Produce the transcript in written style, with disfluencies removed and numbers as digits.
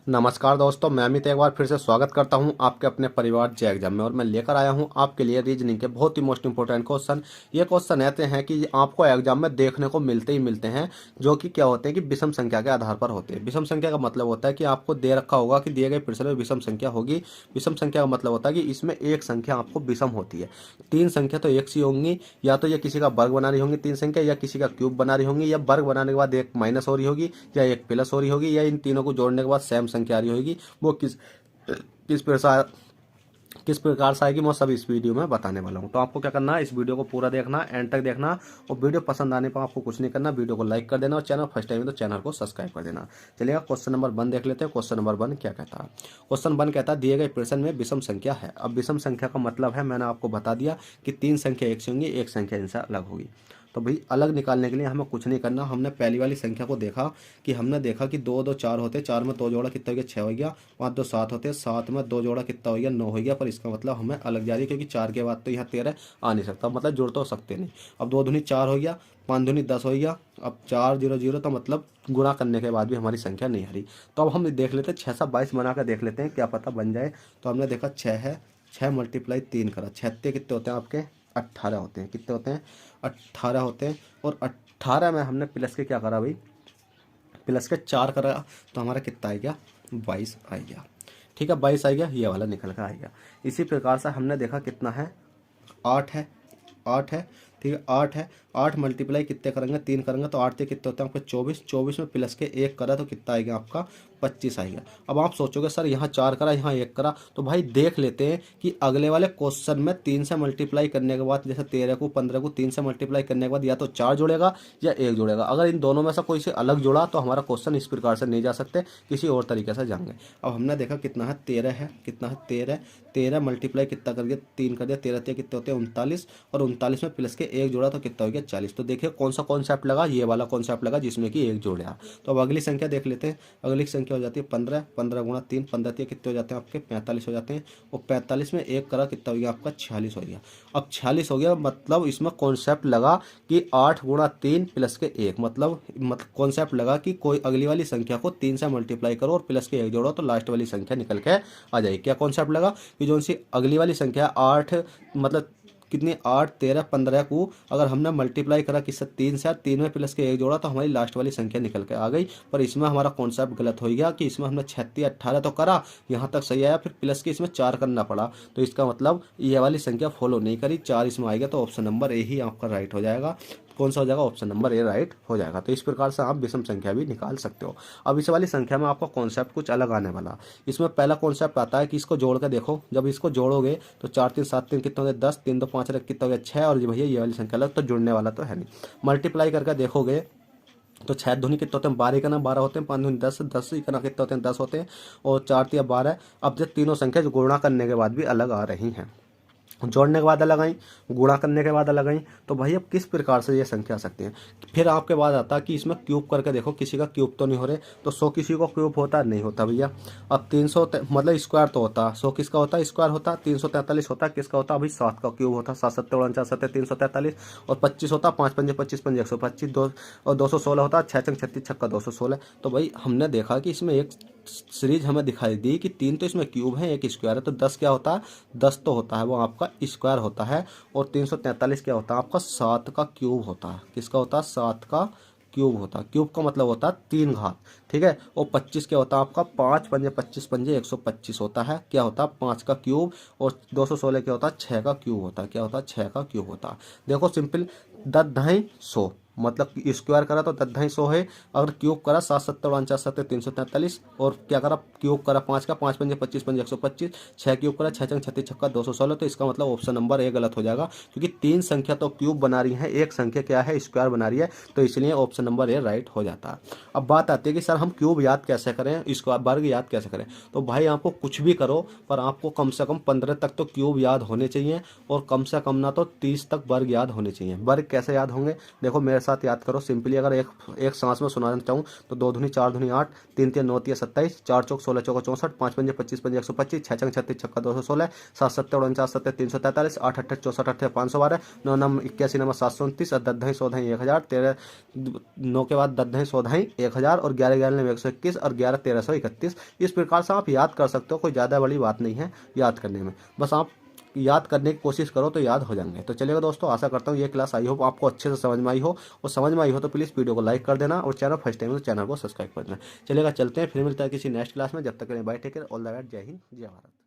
नमस्कार दोस्तों, मैं अमित एक बार फिर से स्वागत करता हूं आपके अपने परिवार जे एग्जाम में। और मैं लेकर आया हूं आपके लिए रीजनिंग के बहुत ही मोस्ट इंपोर्टेंट क्वेश्चन। ये क्वेश्चन ऐसे हैं कि आपको एग्जाम में देखने को मिलते ही मिलते हैं, जो कि क्या होते हैं कि विषम संख्या के आधार पर होते हैं। विषम संख्या का मतलब होता है कि आपको दे रखा होगा कि दिए गए प्रश्न में विषम संख्या होगी। विषम संख्या का मतलब होता है कि इसमें एक संख्या आपको विषम होती है। तीन संख्या तो एक सी होंगी, या तो ये किसी का वर्ग बना रही होंगी तीन संख्या, या किसी का क्यूब बना रही होंगी, या वर्ग बनाने के बाद एक माइनस हो रही होगी, या एक प्लस हो रही होगी, या इन तीनों को जोड़ने के बाद सेम संख्या आ रही होगी। वो किस प्रकार किस प्रकार से आएगी मैं सब इस वीडियो में बताने वाला हूं। तो आपको क्या करना है, इस वीडियो को पूरा देखना, एंड तक देखना। और वीडियो पसंद आने पर आपको कुछ नहीं करना, वीडियो को लाइक कर देना और चैनल फर्स्ट टाइम है तो चैनल को सब्सक्राइब कर देना। चलिए क्वेश्चन नंबर 1 देख लेते हैं। क्वेश्चन नंबर 1 क्या कहता है। क्वेश्चन 1 कहता है दिए गए प्रश्न में विषम संख्या है। अब विषम संख्या का मतलब है, मैंने आपको बता दिया कि तीन संख्या एक से होंगी, एक संख्या इनसे अलग होगी। तो भाई अलग निकालने के लिए हमें कुछ नहीं करना। हमने पहली वाली संख्या को देखा कि हमने देखा कि दो दो चार होते, चार में दो जोड़ा कितना हो गया, 6 हो गया। 5 दो 7 होते, 7 में दो जोड़ा कितना हो गया, 9 हो गया। पर इसका मतलब हमें अलग जा रही है, क्योंकि 4 के बाद तो यहाँ 13 आ नहीं सकता, मतलब जुड़ तो सकते नहीं। अब 2 दूनी 4 हो गया, 5 दूनी 10 हो गया। अब 4 0 0, तो मतलब गुणा करने के बाद भी हमारी संख्या नहीं आ रही। तो अब हम देख लेते हैं 6 से 22 बना कर देख लेते हैं, क्या पता बन जाए। तो हमने देखा 6 है, 6 मल्टीप्लाई 3 करा, 6 कितने होते हैं आपके, 18 होते हैं। कितने होते हैं, 18 होते हैं। और 18 में हमने प्लस के क्या करा भाई, प्लस के 4 करा, तो हमारा कितना आ गया, 22 आ गया। ठीक है, 22 आ गया, ये वाला निकल कर आएगा। इसी प्रकार से हमने देखा कितना है, 8 है, 8 है। ठीक है, 8 है। 8 मल्टीप्लाई कितने करेंगे, 3 करेंगे, तो 8 कितने होते हैं आपके 24। 24 में प्लस के 1 करा तो कितना आएगा आपका, 25 आएगा। अब आप सोचोगे सर यहाँ 4 करा यहाँ 1 करा, तो भाई देख लेते हैं कि अगले वाले क्वेश्चन में 3 से मल्टीप्लाई करने के बाद, जैसे 13 को 15 को 3 से मल्टीप्लाई करने के बाद या तो 4 जुड़ेगा या 1 जुड़ेगा। अगर इन दोनों में से कोई से अलग जुड़ा तो हमारा क्वेश्चन इस प्रकार से नहीं जा सकते, किसी और तरीके से जाएंगे। अब हमने देखा कितना है, 13 है। कितना है, 13। 13 मल्टीप्लाई कितना कर दिया, 3 कर दिया, 13 कितने होते हैं 39। और 39 में प्लस के 1 जोड़ा तो कितना हो गया, 40। तो देखिए कौन सा कॉन्सेप्ट लगा, ये वाला कॉन्सेप्ट लगा जिसमें कि 1 जोड़ा। तो अब अगली संख्या देख लेते हैं। अगली संख्या हो जाती है 15। 15 गुणा 3, 15 कितने हो जाते हैं आपके, 45 हो जाते हैं। और 45 में 1 करा कितना हो गया आपका, 46 हो गया। अब 46 हो गया, मतलब इसमें कॉन्सेप्ट लगा कि 8 गुणा 3 प्लस के 1, मतलब कॉन्सेप्ट लगा कि कोई अगली वाली संख्या को 3 से मल्टीप्लाई करो और प्लस के 1 जोड़ो तो लास्ट वाली संख्या निकल के आ जाएगी। क्या कॉन्सेप्ट लगा कि जो सी अगली वाली संख्या 8, मतलब कितनी, 8 13 15 को अगर हमने मल्टीप्लाई करा किससे, 3 से, 3 में प्लस के 1 जोड़ा तो हमारी लास्ट वाली संख्या निकल के आ गई। पर इसमें हमारा कॉन्सेप्ट गलत हो गया कि इसमें हमने 36 18 तो करा, यहाँ तक सही आया, फिर प्लस के इसमें 4 करना पड़ा। तो इसका मतलब ये वाली संख्या फॉलो नहीं करी, 4 इसमें आएगा। तो ऑप्शन नंबर ए ही आपका राइट हो जाएगा। कौन सा हो जाएगा, ऑप्शन नंबर ए राइट हो जाएगा। तो इस प्रकार से आप विषम संख्या भी निकाल सकते हो। अब इस वाली संख्या में आपका कॉन्सेप्ट कुछ अलग आने वाला। इसमें पहला कॉन्सेप्ट आता है कि इसको जोड़ के देखो, जब इसको जोड़ोगे तो 4 3 7 3 कितना हो गया 10, 3 2 5 कितना हो गया 6। और भैया ये वाली संख्या अलग, तो जुड़ने वाला तो है नहीं। मल्टीप्लाई करके देखोगे तो 6 दूनी कितने होते हैं, 12 का ना 12 होते हैं, 5 दूनी 10, 10 का ना कितने होते हैं 10 होते हैं। और 4 3 12। अब जब तीनों संख्या गुणा करने के बाद भी अलग आ रही हैं, जोड़ने के बाद अलग आई, गुणा करने के बाद अलग आई, तो भाई अब किस प्रकार से ये संख्या आ सकती हैं। फिर आपके बाद आता है कि इसमें क्यूब करके देखो, किसी का क्यूब तो नहीं हो रहे। तो 100 किसी को क्यूब होता नहीं होता भैया। अब 300 मतलब स्क्वायर तो होता, 100 किसका होता है, स्क्वायर होता। 343 होता, किसका होता भाई, 7 का क्यूब होता। 7 7 49 7 343। और 25 होता, 5 पंजे 25 पंजे 125, 2 और 216 होता, 6 छंग 36 छक्का 216। तो भाई हमने देखा कि इसमें एक सीरीज हमें दिखाई दी कि 3 तो इसमें क्यूब है, 1 स्क्वायर है, तो 10 क्या होता है, 10 तो होता है वो आपका स्क्वायर होता है। और 343 क्या होता है आपका, 7 का क्यूब होता है। किसका होता है, 7 का क्यूब होता है। क्यूब का मतलब होता है 3 घात। ठीक है। और 25 क्या होता है आपका, 5 पंजे 25 पंजे 125 होता है। क्या होता है, 5 का क्यूब। और 216 क्या होता है, 6 का क्यूब होता है। क्या होता है, 6 का क्यूब होता है। देखो सिंपल, 10 ढाई 100, मतलब स्क्वायर करा तो 10 ढाई 100 है। अगर क्यूब करा 7 7 49 7 343। और क्या करा, क्यूब करा 5 का, 5 पंजे 25 पंजे 125, 6 क्यूब करा 6 छंग 36 छक्का 216। तो इसका मतलब ऑप्शन नंबर ए गलत हो जाएगा, क्योंकि 3 संख्या तो क्यूब बना रही है, एक संख्या क्या है, स्क्वायर बना रही है। तो इसलिए ऑप्शन नंबर ए राइट हो जाता है। अब बात आती है कि सर हम क्यूब याद कैसे करें, इसको वर्ग याद कैसे करें। तो भाई आपको कुछ भी करो, पर आपको कम से कम 15 तक तो क्यूब याद होने चाहिए, और कम से कम ना तो 30 तक वर्ग याद होने चाहिए। वर्ग कैसे याद होंगे, देखो मेरे साथ याद करो सिंपली। अगर एक सांस में सुनाना चाहूँ तो 2 दूनी 4 दूनी 8, 3 3 9 3 27, 4 चौक 16 चौका 64, 5 पंजे 25 पंजे 125, 6 छंग 36 छक्का 216, 7 सत्ते 49 7 343, 8 8 64 8 512, 9 नम 81 नंबर 729, 10 दही 100 दही 1000, 13 9 के बाद 10 दही 100 दही 1000 और 11 11 में 121 और 11 1331। इस प्रकार से आप याद कर सकते हो, कोई ज़्यादा बड़ी बात नहीं है याद करने में, बस आप याद करने की कोशिश करो तो याद हो जाएंगे। तो चलिएगा दोस्तों, आशा करता हूँ ये क्लास आई होप आपको अच्छे से समझ में आई हो, और समझ में आई हो तो प्लीज़ वीडियो को लाइक कर देना और चैनल फर्स्ट टाइम है तो चैनल को सब्सक्राइब कर देना। चलिएगा चलते हैं, फिर मिलता है किसी नेक्स्ट क्लास में। जब तक के लिए bye, take care, all the best, जय हिंद जय भारत।